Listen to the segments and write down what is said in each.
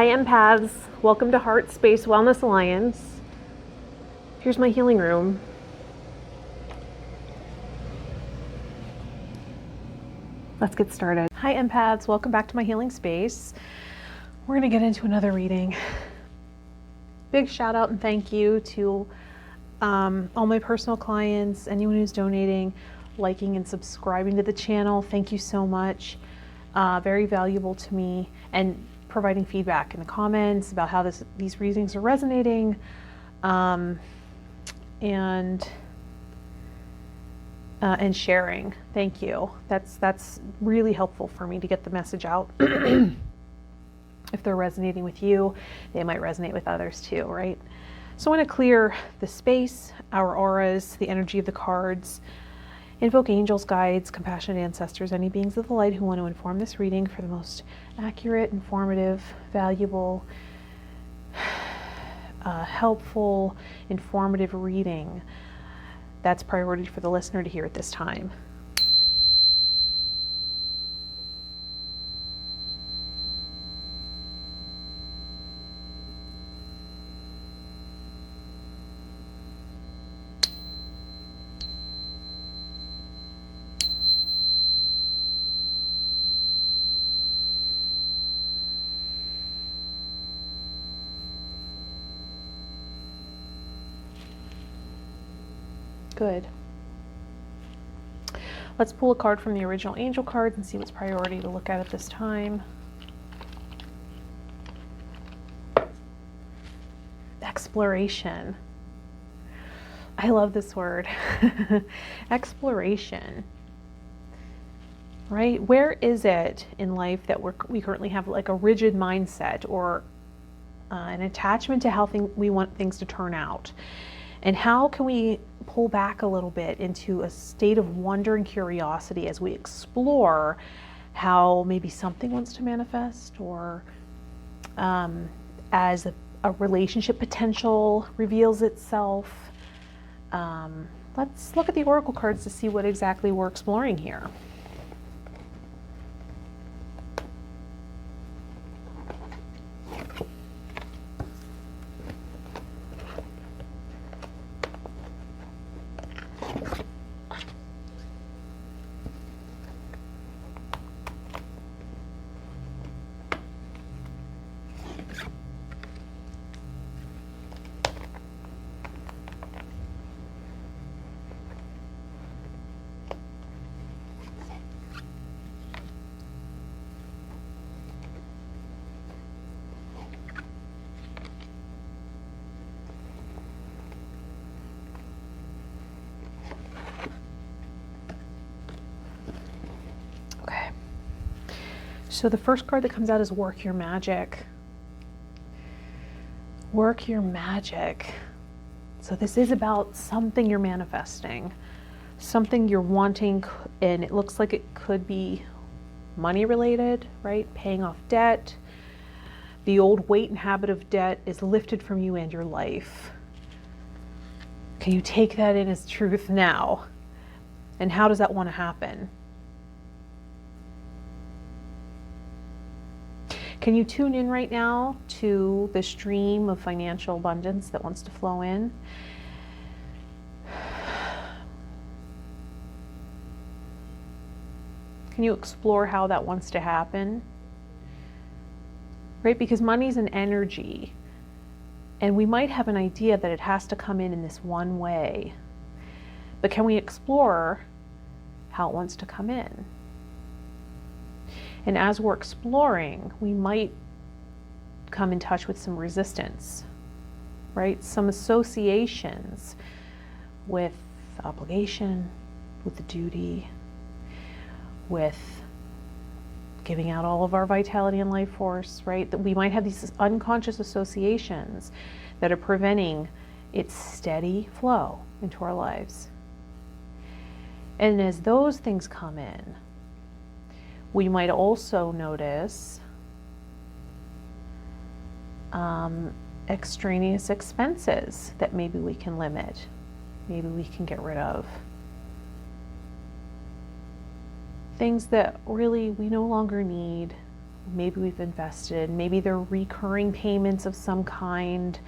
Hi empaths, welcome to Heart Space Wellness Alliance. Here's my healing room. Let's get started. Hi empaths, welcome back to my healing space. We're going to get into another reading. Big shout out and thank you to all my personal clients, anyone who's donating, liking and subscribing to the channel. Thank you so much. Very valuable to me, and providing feedback in the comments about how these readings are resonating, and sharing. Thank you. That's really helpful for me to get the message out. If they're resonating with you, they might resonate with others too, right? So I want to clear the space, our auras, the energy of the cards, invoke angels, guides, compassionate ancestors, any beings of the light who want to inform this reading for the most accurate, informative, valuable, helpful, informative reading. That's priority for the listener to hear at this time. Good. Let's pull a card from the original angel cards and see what's priority to look at this time. Exploration. I love this word. Exploration. Right? Where is it in life that we currently have like a rigid mindset or an attachment to how we want things to turn out? And how can we pull back a little bit into a state of wonder and curiosity as we explore how maybe something wants to manifest, or as a relationship potential reveals itself? Let's look at the oracle cards to see what exactly we're exploring here. So the first card that comes out is Work Your Magic. Work your magic. So this is about something you're manifesting, something you're wanting, and it looks like it could be money related, right? Paying off debt. The old weight and habit of debt is lifted from you and your life. Can you take that in as truth now? And how does that want to happen? Can you tune in right now to the stream of financial abundance that wants to flow in? Can you explore how that wants to happen? Right? Because money's an energy, and we might have an idea that it has to come in this one way. But can we explore how it wants to come in? And as we're exploring, we might come in touch with some resistance, right? Some associations with obligation, with the duty, with giving out all of our vitality and life force, right? That we might have these unconscious associations that are preventing its steady flow into our lives. And as those things come in, we might also notice extraneous expenses that maybe we can limit, maybe we can get rid of. Things that really we no longer need, maybe we've invested, maybe they're recurring payments of some kind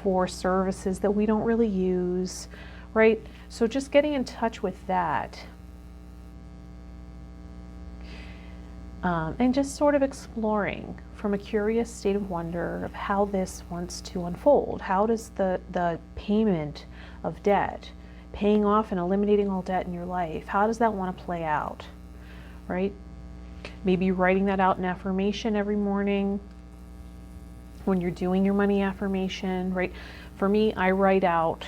for services that we don't really use, right? So just getting in touch with that. And just sort of exploring from a curious state of wonder of how this wants to unfold. How does the payment of debt, paying off and eliminating all debt in your life, how does that want to play out, right? Maybe writing that out in affirmation every morning when you're doing your money affirmation, right? For me, I write out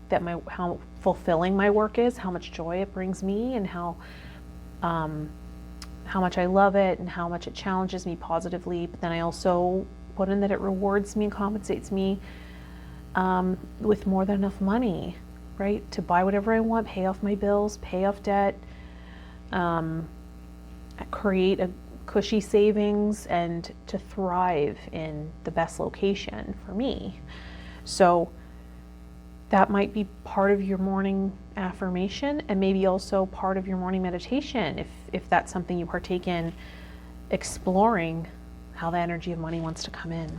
that how fulfilling my work is, how much joy it brings me, and how much I love it and how much it challenges me positively. But then I also put in that it rewards me and compensates me with more than enough money, right? To buy whatever I want, pay off my bills, pay off debt, create a cushy savings, and to thrive in the best location for me. So that might be part of your morning affirmation, and maybe also part of your morning meditation if that's something you partake in, exploring how the energy of money wants to come in.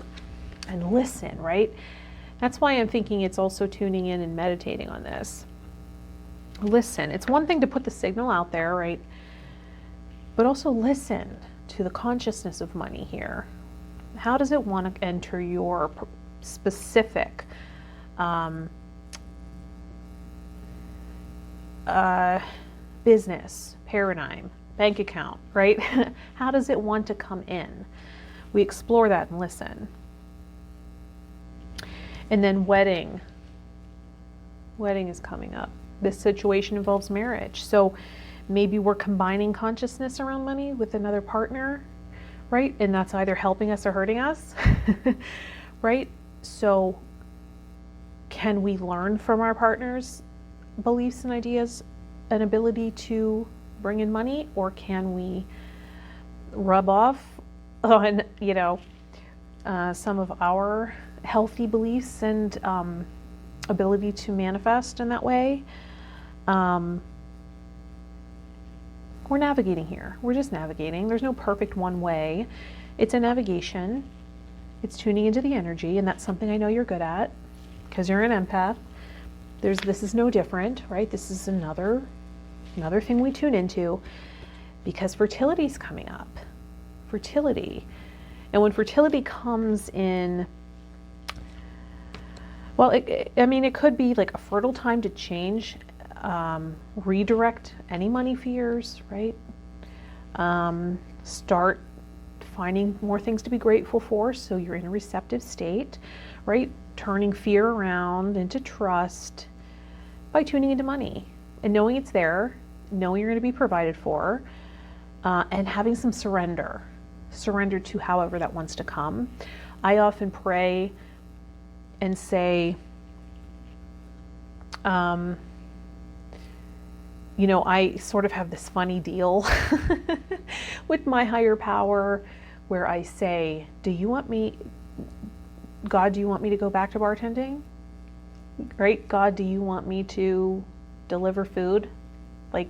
And listen, right? That's why I'm thinking it's also tuning in and meditating on this. Listen. It's one thing to put the signal out there, right? But also listen to the consciousness of money here. How does it want to enter your specific business, paradigm, bank account, right? How does it want to come in? We explore that and listen. And then wedding. Wedding is coming up. This situation involves marriage. So maybe we're combining consciousness around money with another partner, right? And that's either helping us or hurting us, right? So can we learn from our partner's beliefs and ideas and ability to bring in money, or can we rub off on, some of our healthy beliefs and ability to manifest in that way? We're navigating here. We're just navigating. There's no perfect one way. It's a navigation. It's tuning into the energy, and that's something I know you're good at because you're an empath. This is no different, right? This is another thing we tune into because fertility is coming up. Fertility. And when fertility comes in, well, it could be like a fertile time to change, redirect any money fears, right? Start finding more things to be grateful for so you're in a receptive state, right? Turning fear around into trust by tuning into money and knowing it's there, knowing you're going to be provided for, and having some surrender to however that wants to come. I often pray and say, I sort of have this funny deal with my higher power where I say, God, do you want me to go back to bartending? Right? God, do you want me to deliver food? Like,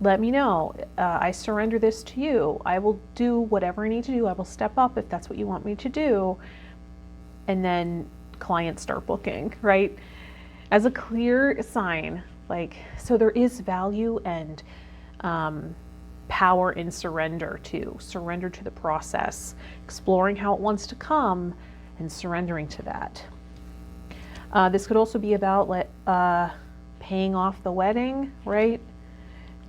let me know. I surrender this to you. I will do whatever I need to do. I will step up if that's what you want me to do. And then clients start booking, right? As a clear sign, so there is value and power in surrender to the process, exploring how it wants to come and surrendering to that. This could also be about paying off the wedding, right?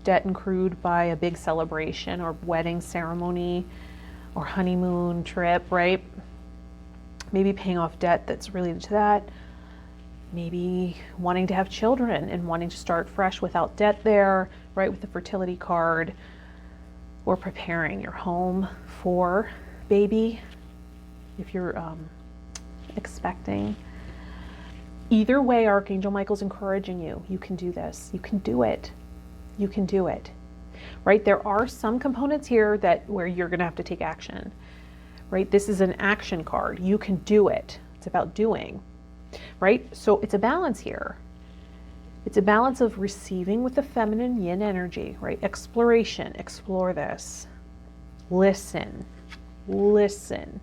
Debt accrued by a big celebration or wedding ceremony or honeymoon trip, right? Maybe paying off debt that's related to that. Maybe wanting to have children and wanting to start fresh without debt there, right, with the fertility card, or preparing your home for baby if you're expecting. Either way, Archangel Michael's encouraging you. You can do this. You can do it. You can do it, right? There are some components here where you're going to have to take action, right? This is an action card. You can do it. It's about doing. Right? So it's a balance here. It's a balance of receiving with the feminine yin energy, right? Exploration, explore this. Listen, listen,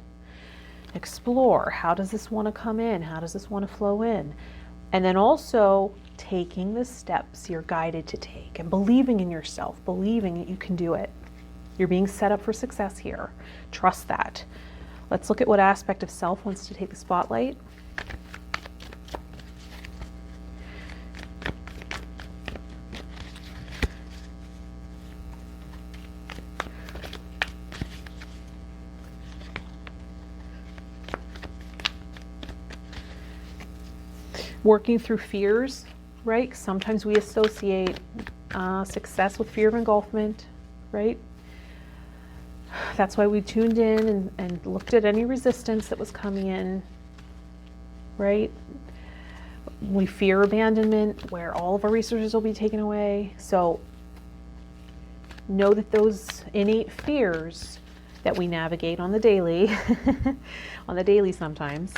explore. How does this want to come in? How does this want to flow in? And then also taking the steps you're guided to take and believing in yourself, believing that you can do it. You're being set up for success here. Trust that. Let's look at what aspect of self wants to take the spotlight. Working through fears, right? Sometimes we associate success with fear of engulfment, right? That's why we tuned in and looked at any resistance that was coming in, right? We fear abandonment, where all of our resources will be taken away. So know that those innate fears that we navigate on the daily, on the daily sometimes,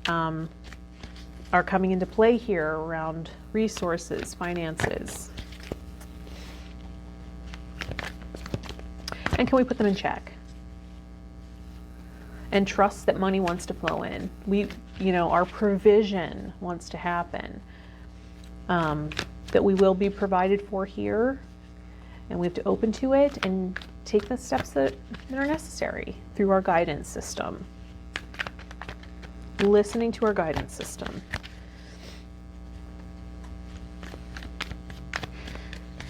are coming into play here around resources, finances. And can we put them in check? And trust that money wants to flow in. Our provision wants to happen. That we will be provided for here. And we have to open to it and take the steps that are necessary through our guidance system. Listening to our guidance system.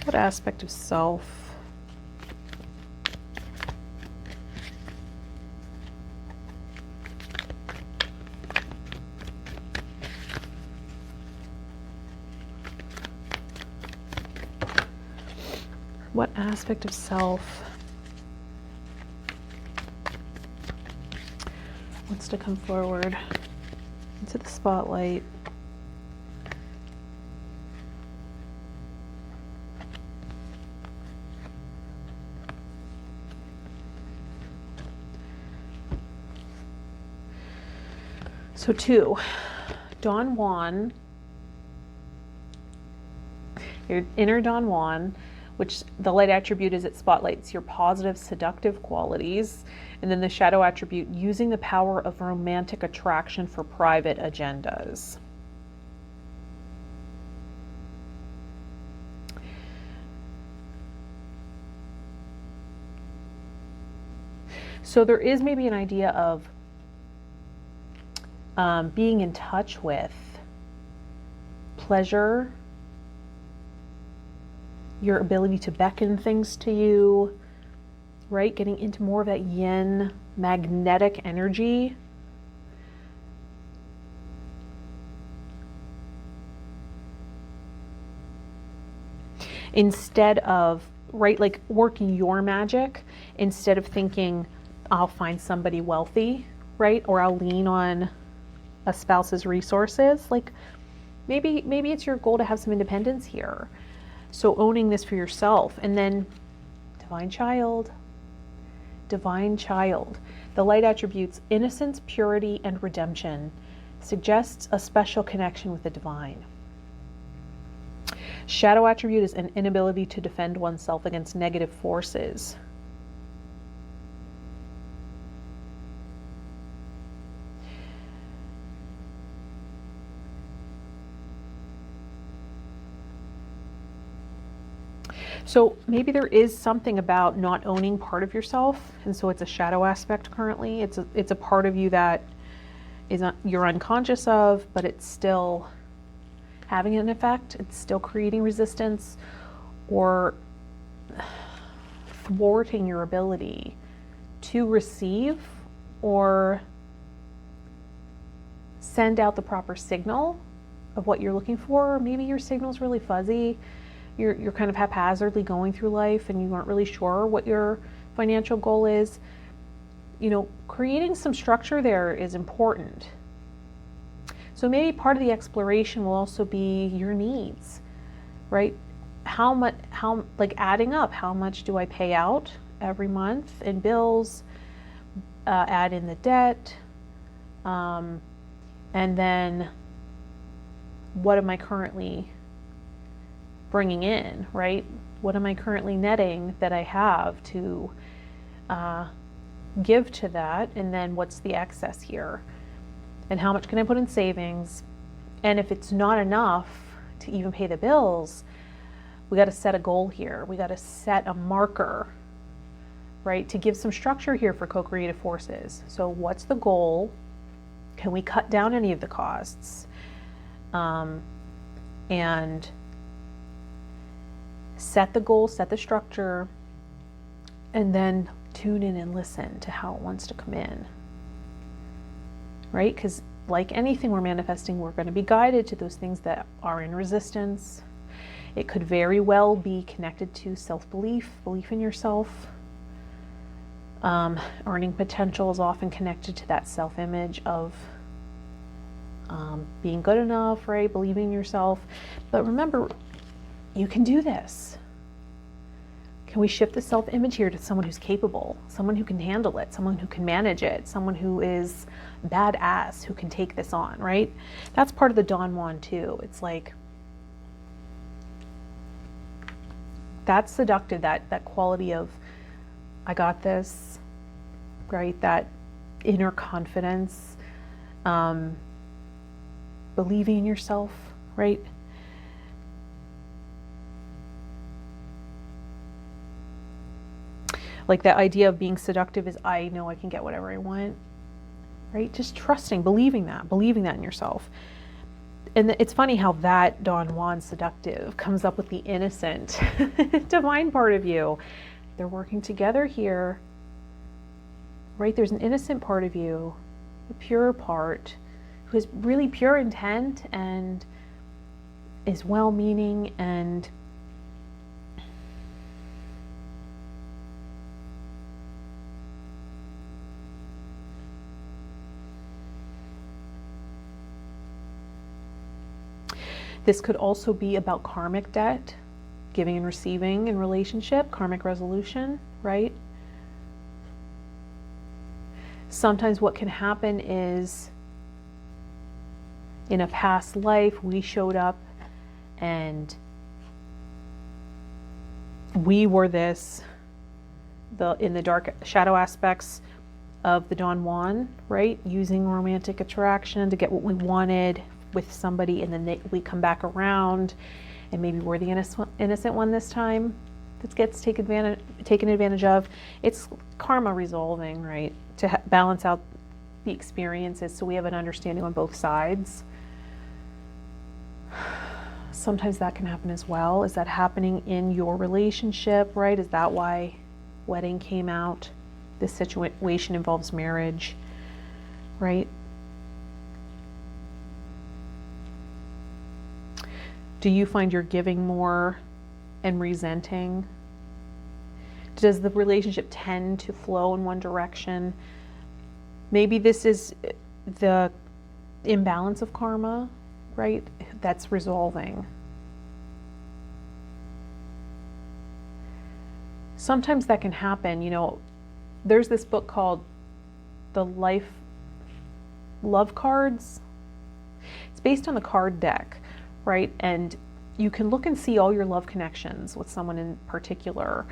What aspect of self? What aspect of self wants to come forward into the spotlight? So 2, Don Juan, your inner Don Juan, which the light attribute is it spotlights your positive, seductive qualities. And then the shadow attribute, using the power of romantic attraction for private agendas. So there is maybe an idea of being in touch with pleasure, your ability to beckon things to you, right? Getting into more of that yin magnetic energy. Instead of, right, like working your magic, instead of thinking, I'll find somebody wealthy, right? Or I'll lean on a spouse's resources. Like maybe it's your goal to have some independence here. So owning this for yourself. And then divine child. The light attributes innocence, purity, and redemption. Suggests a special connection with the divine. Shadow attribute is an inability to defend oneself against negative forces. So maybe there is something about not owning part of yourself, and so it's a shadow aspect currently. It's a part of you that you're unconscious of, but it's still having an effect. It's still creating resistance or thwarting your ability to receive or send out the proper signal of what you're looking for. Or maybe your signal's really fuzzy. You're kind of haphazardly going through life and you aren't really sure what your financial goal is. Creating some structure there is important. So maybe part of the exploration will also be your needs, right? Adding up, how much do I pay out every month in bills, add in the debt, and then what am I currently bringing in, right? What am I currently netting that I have to give to that, and then what's the excess here? And how much can I put in savings? And if it's not enough to even pay the bills, we got to set a goal here. We got to set a marker, right? To give some structure here for co-creative forces. So what's the goal? Can we cut down any of the costs? And set the goal, set the structure, and then tune in and listen to how it wants to come in, right? Because like anything we're manifesting, we're going to be guided to those things that are in resistance. It could very well be connected to self-belief, belief in yourself. Earning potential is often connected to that self-image of being good enough, right? Believing in yourself. But remember, you can do this. Can we shift the self-image here to someone who's capable, someone who can handle it, someone who can manage it, someone who is badass, who can take this on, right? That's part of the Don Juan too. It's like, that's seductive, that quality of, I got this, right? That inner confidence, believing in yourself, right? Like that idea of being seductive is, I know I can get whatever I want, right? Just trusting, believing that in yourself. And it's funny how that Don Juan seductive comes up with the innocent, divine part of you. They're working together here, right? There's an innocent part of you, a pure part, who has really pure intent and is well-meaning and this could also be about karmic debt, giving and receiving in relationship, karmic resolution, right? Sometimes what can happen is in a past life, we showed up and we were this, in the dark shadow aspects of the Don Juan, right? Using romantic attraction to get what we wanted with somebody, and then we come back around and maybe we're the innocent one this time that gets taken advantage of. It's karma resolving, right? To balance out the experiences so we have an understanding on both sides. Sometimes that can happen as well. Is that happening in your relationship, right? Is that why wedding came out? This situation involves marriage, right? Do you find you're giving more and resenting? Does the relationship tend to flow in one direction? Maybe this is the imbalance of karma, right? That's resolving. Sometimes that can happen. You know, there's this book called The Life Love Cards. It's based on the card deck, right? And you can look and see all your love connections with someone in particular.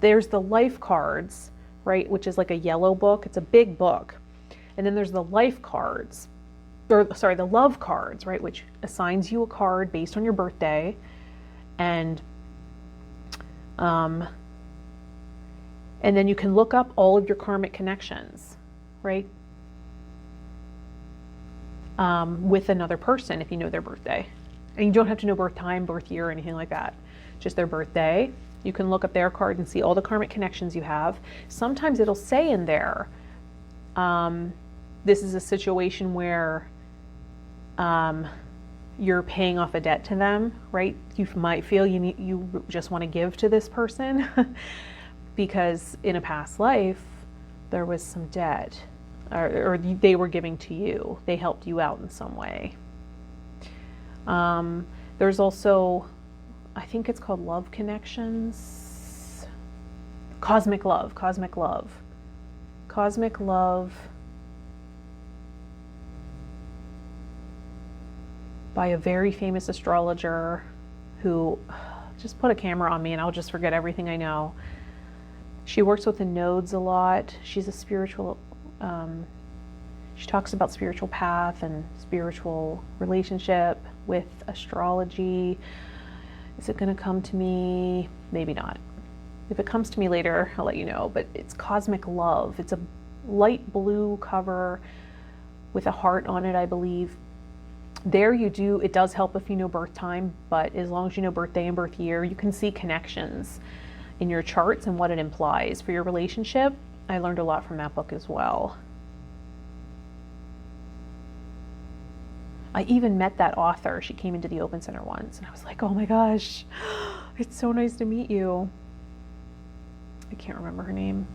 There's the life cards, right? Which is like a yellow book. It's a big book. And then there's the life cards, or sorry, the love cards, right? Which assigns you a card based on your birthday. And then you can look up all of your karmic connections, right? With another person if you know their birthday. And you don't have to know birth time, birth year, or anything like that. Just their birthday. You can look up their card and see all the karmic connections you have. Sometimes it'll say in there, this is a situation where you're paying off a debt to them, right? You might feel you just want to give to this person because in a past life, there was some debt. Or they were giving to you. They helped you out in some way. There's also, I think it's called Love Connections. Cosmic Love. By a very famous astrologer who, just put a camera on me and I'll just forget everything I know. She works with the nodes a lot. She's a spiritual, she talks about spiritual path and spiritual relationship with astrology. Is it going to come to me? Maybe not. If it comes to me later, I'll let you know. But it's Cosmic Love. It's a light blue cover with a heart on it, I believe. There you do, it does help if you know birth time, but as long as you know birthday and birth year, you can see connections in your charts and what it implies for your relationship. I learned a lot from that book as well. I even met that author. She came into the Open Center once and I was like, oh my gosh, it's so nice to meet you. I can't remember her name.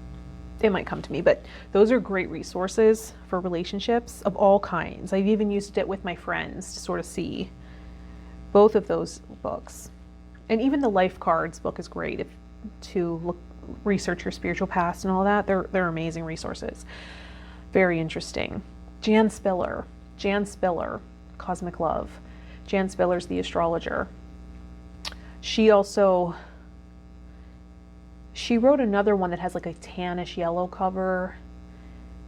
It might come to me, but those are great resources for relationships of all kinds. I've even used it with my friends to sort of see both of those books. And even the Life Cards book is great to research your spiritual past and all that. They're amazing resources. Very interesting. Jan Spiller, Cosmic Love. Jan Spiller's the astrologer. She wrote another one that has like a tannish yellow cover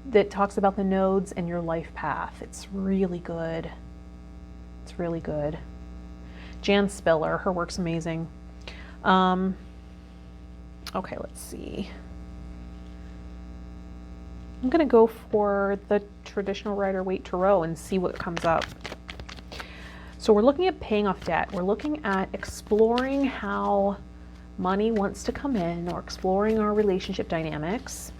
that talks about the nodes and your life path. It's really good. It's really good. Jan Spiller, her work's amazing. Okay, let's see. I'm going to go for the traditional Rider-Waite Tarot and see what comes up. So we're looking at paying off debt. We're looking at exploring how money wants to come in, or exploring our relationship dynamics,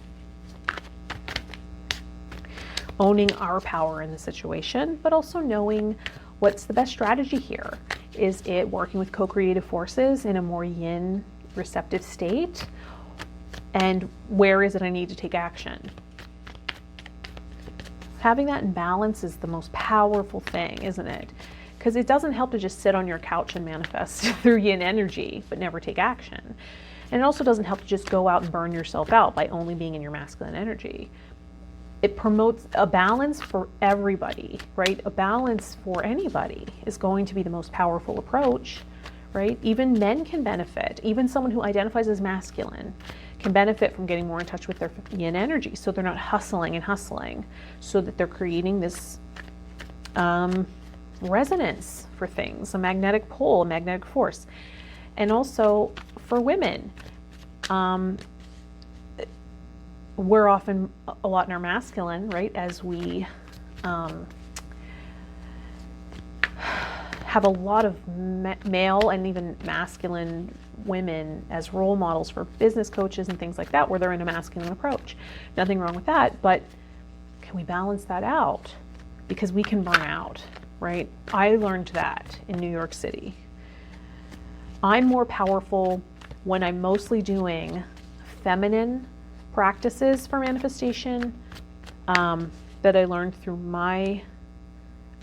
owning our power in the situation, but also knowing what's the best strategy here. Is it working with co-creative forces in a more yin receptive state? And where is it I need to take action? Having that in balance is the most powerful thing, isn't it? Because it doesn't help to just sit on your couch and manifest through yin energy, but never take action. And it also doesn't help to just go out and burn yourself out by only being in your masculine energy. It promotes a balance for everybody, right? A balance for anybody is going to be the most powerful approach, right? Even men can benefit. Even someone who identifies as masculine can benefit from getting more in touch with their yin energy, so they're not hustling, so that they're creating this resonance for things, a magnetic pull, a magnetic force. And also for women, we're often a lot in our masculine, right? As we have a lot of male and even masculine women as role models for business coaches and things like that, where they're in a masculine approach. Nothing wrong with that, but can we balance that out? Because we can burn out, right? I learned that in New York City. I'm more powerful when I'm mostly doing feminine practices for manifestation that I learned through my,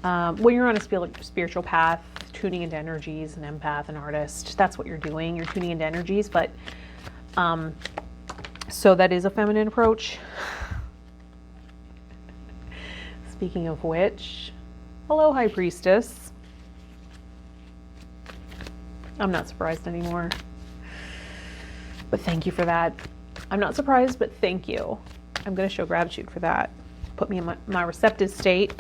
when you're on a spiritual path, tuning into energies, an empath, an artist, that's what you're doing. You're tuning into energies, but so that is a feminine approach. Speaking of which, hello, High Priestess. I'm not surprised anymore, but thank you for that. I'm not surprised, but thank you. I'm going to show gratitude for that. Put me in my receptive state.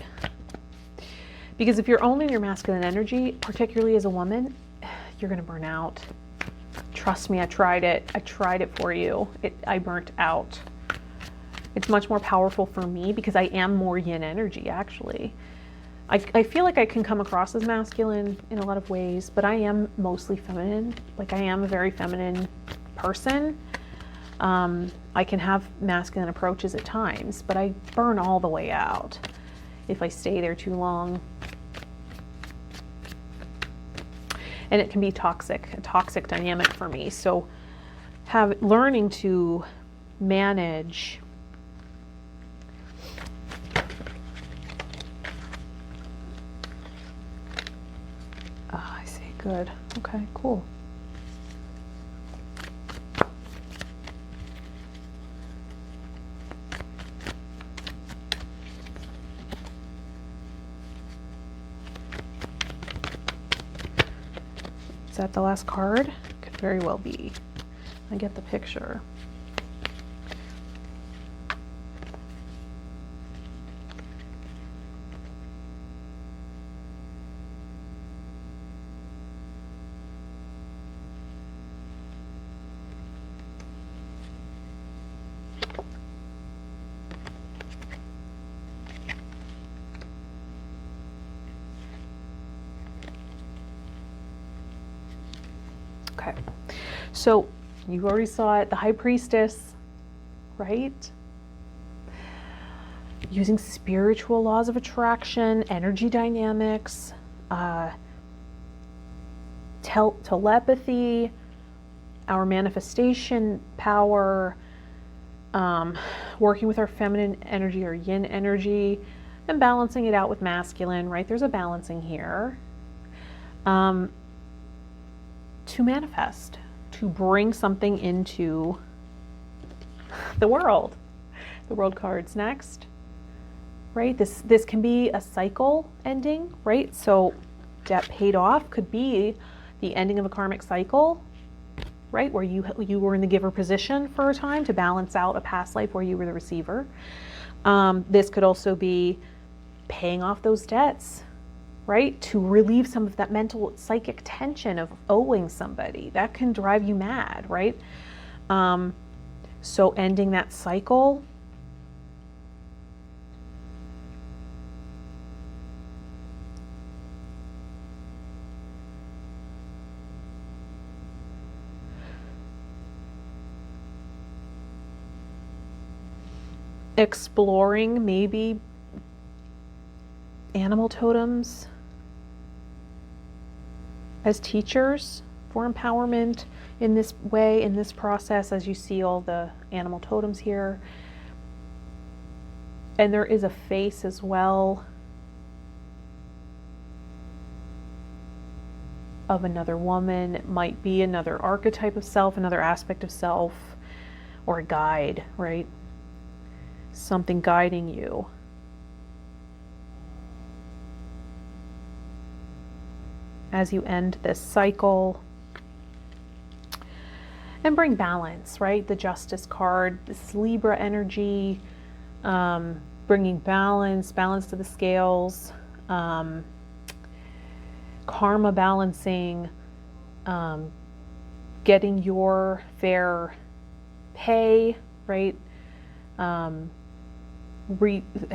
Because if you're only in your masculine energy, particularly as a woman, you're going to burn out. Trust me, I tried it. I tried it for you. I burnt out. It's much more powerful for me because I am more yin energy, actually. I feel like I can come across as masculine in a lot of ways, but I am mostly feminine. Like, I am a very feminine person. I can have masculine approaches at times, but I burn all the way out if I stay there too long. And it can be toxic, a toxic dynamic for me. So learning to manage I see, good. Okay, cool. Is that the last card? Could very well be. I get the picture. Okay. So you already saw it, the High Priestess, right? Using spiritual laws of attraction, energy dynamics, telepathy, our manifestation power, working with our feminine energy or yin energy, and balancing it out with masculine, right? There's a balancing here. To manifest, to bring something into the world. The world card's next, right? This can be a cycle ending, right? So debt paid off could be the ending of a karmic cycle, right? Where you were in the giver position for a time to balance out a past life where you were the receiver. This could also be paying off those debts, right? To relieve some of that mental psychic tension of owing somebody. That can drive you mad, right? So ending that cycle. Exploring maybe animal totems as teachers for empowerment in this way, in this process, as you see all the animal totems here. And there is a face as well of another woman. It might be another archetype of self, another aspect of self, or a guide, right? Something guiding you. As you end this cycle and bring balance, right? The Justice card, this Libra energy, bringing balance to the scales, karma balancing, getting your fair pay, right?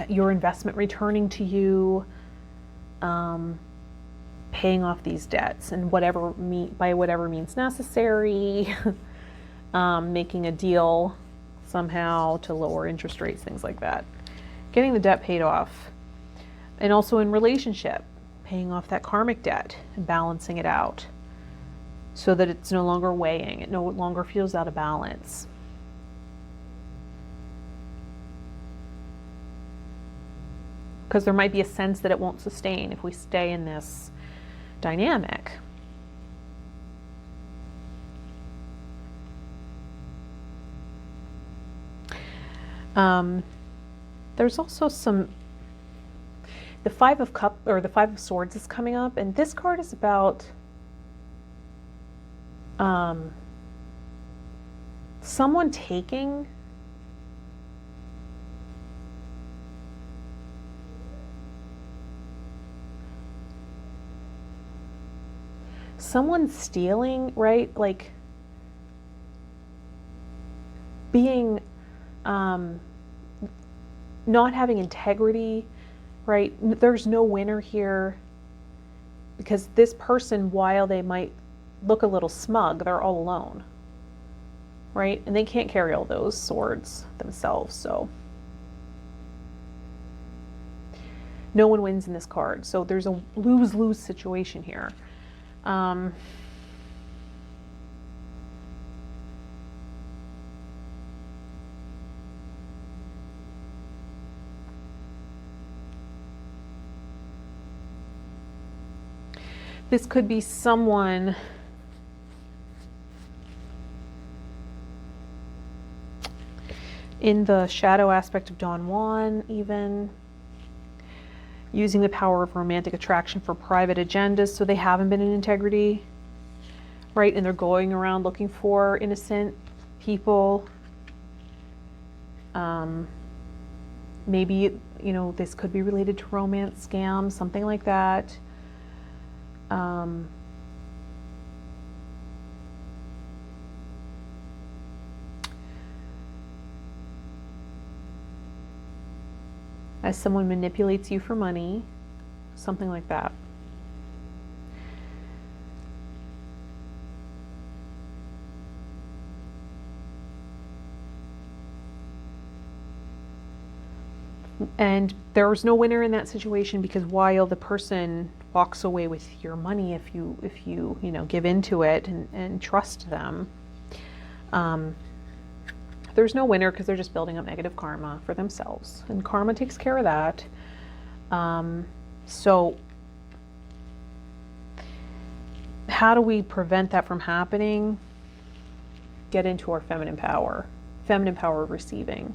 Your investment returning to you, paying off these debts and by whatever means necessary, making a deal somehow to lower interest rates, things like that. Getting the debt paid off. And also in relationship, paying off that karmic debt and balancing it out so that it's no longer weighing, it no longer feels out of balance. Because there might be a sense that it won't sustain if we stay in this dynamic. There's also the Five of Cups or the Five of Swords is coming up, and this card is about someone taking someone stealing, right? Like being not having integrity, right? There's no winner here because this person, while they might look a little smug, they're all alone, right? And they can't carry all those swords themselves, so no one wins in this card. So there's a lose-lose situation here. This could be someone in the shadow aspect of Don Juan, even using the power of romantic attraction for private agendas, so they haven't been in integrity, right? And they're going around looking for innocent people. Maybe, this could be related to romance scams, something like that. As someone manipulates you for money, something like that. And there's no winner in that situation, because while the person walks away with your money, if you give into it and trust them, there's no winner, because they're just building up negative karma for themselves, and karma takes care of that. So how do we prevent that from happening? Get into our feminine power of receiving.